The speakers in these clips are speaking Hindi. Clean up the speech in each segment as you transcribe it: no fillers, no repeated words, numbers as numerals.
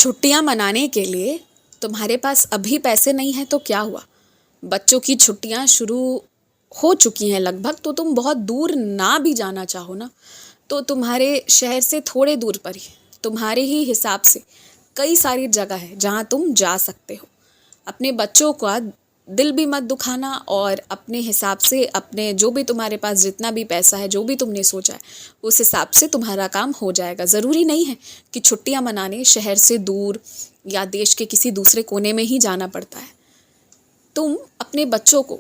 छुट्टियां मनाने के लिए तुम्हारे पास अभी पैसे नहीं है तो क्या हुआ। बच्चों की छुट्टियां शुरू हो चुकी हैं लगभग, तो तुम बहुत दूर ना भी जाना चाहो ना, तो तुम्हारे शहर से थोड़े दूर पर ही तुम्हारे ही हिसाब से कई सारी जगह है जहाँ तुम जा सकते हो। अपने बच्चों का दिल भी मत दुखाना, और अपने हिसाब से, अपने जो भी तुम्हारे पास जितना भी पैसा है, जो भी तुमने सोचा है, उस हिसाब से तुम्हारा काम हो जाएगा। ज़रूरी नहीं है कि छुट्टियां मनाने शहर से दूर या देश के किसी दूसरे कोने में ही जाना पड़ता है। तुम अपने बच्चों को,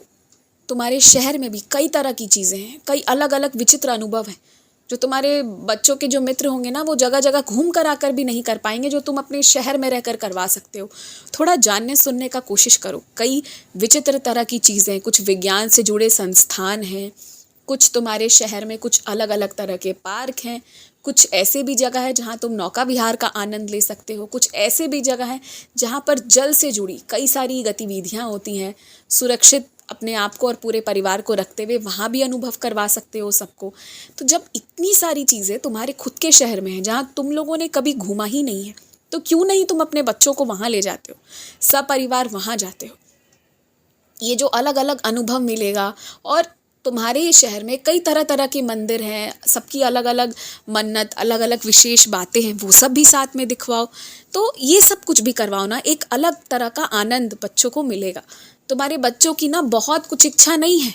तुम्हारे शहर में भी कई तरह की चीज़ें हैं, कई अलग अलग विचित्र अनुभव हैं जो तुम्हारे बच्चों के जो मित्र होंगे ना, वो जगह जगह घूम कर आकर भी नहीं कर पाएंगे, जो तुम अपने शहर में रहकर करवा सकते हो। थोड़ा जानने सुनने का कोशिश करो। कई विचित्र तरह की चीज़ें, कुछ विज्ञान से जुड़े संस्थान हैं, कुछ तुम्हारे शहर में कुछ अलग अलग तरह के पार्क हैं, कुछ ऐसे भी जगह है जहाँ तुम नौका विहार का आनंद ले सकते हो, कुछ ऐसे भी जगह है जहाँ पर जल से जुड़ी कई सारी गतिविधियाँ होती हैं। सुरक्षित अपने आप को और पूरे परिवार को रखते हुए वहाँ भी अनुभव करवा सकते हो सबको। तो जब इतनी सारी चीज़ें तुम्हारे खुद के शहर में हैं जहाँ तुम लोगों ने कभी घूमा ही नहीं है, तो क्यों नहीं तुम अपने बच्चों को वहाँ ले जाते हो, सपरिवार वहाँ जाते हो। ये जो अलग अलग अनुभव मिलेगा, और तुम्हारे शहर में कई तरह तरह के मंदिर हैं, सबकी अलग अलग मन्नत, अलग अलग विशेष बातें हैं, वो सब भी साथ में दिखवाओ। तो ये सब कुछ भी करवाओ ना, एक अलग तरह का आनंद बच्चों को मिलेगा। तुम्हारे बच्चों की ना बहुत कुछ इच्छा नहीं है,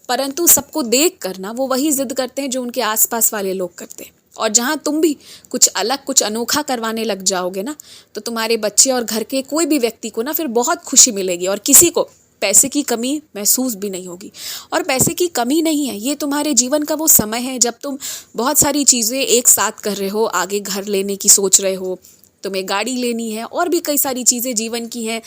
परंतु सबको देख कर ना वो वही जिद करते हैं जो उनके आसपास वाले लोग करते हैं। और जहाँ तुम भी कुछ अलग, कुछ अनोखा करवाने लग जाओगे ना, तो तुम्हारे बच्चे और घर के कोई भी व्यक्ति को ना फिर बहुत खुशी मिलेगी, और किसी को पैसे की कमी महसूस भी नहीं होगी। और पैसे की कमी नहीं है, ये तुम्हारे जीवन का वो समय है जब तुम बहुत सारी चीज़ें एक साथ कर रहे हो। आगे घर लेने की सोच रहे हो, तुम्हें गाड़ी लेनी है, और भी कई सारी चीज़ें जीवन की हैं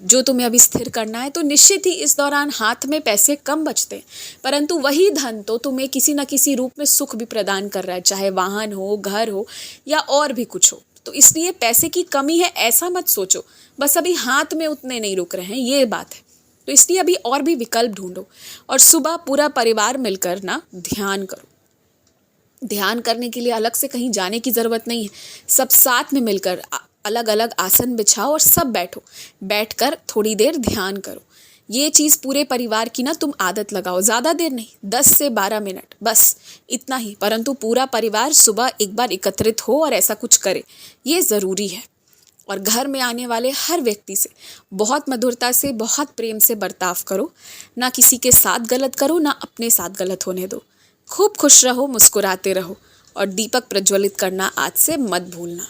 जो तुम्हें अभी स्थिर करना है। तो निश्चित ही इस दौरान हाथ में पैसे कम बचते हैं, परंतु वही धन तो तुम्हें किसी न किसी रूप में सुख भी प्रदान कर रहा है, चाहे वाहन हो, घर हो, या और भी कुछ हो। तो इसलिए पैसे की कमी है ऐसा मत सोचो, बस अभी हाथ में उतने नहीं रुक रहे हैं, ये बात है। तो इसलिए अभी और भी विकल्प ढूंढो, और सुबह पूरा परिवार मिलकर ना ध्यान करो। ध्यान करने के लिए अलग से कहीं जाने की ज़रूरत नहीं है। सब साथ में मिलकर अलग अलग आसन बिछाओ और सब बैठकर थोड़ी देर ध्यान करो। ये चीज़ पूरे परिवार की ना तुम आदत लगाओ। ज़्यादा देर नहीं, 10 से 12 मिनट, बस इतना ही। परंतु पूरा परिवार सुबह एक बार एकत्रित हो और ऐसा कुछ करे, ये ज़रूरी है। और घर में आने वाले हर व्यक्ति से बहुत मधुरता से, बहुत प्रेम से बर्ताव करो। ना किसी के साथ गलत करो, ना अपने साथ गलत होने दो। खूब खुश रहो, मुस्कुराते रहो, और दीपक प्रज्वलित करना आज से मत भूलना।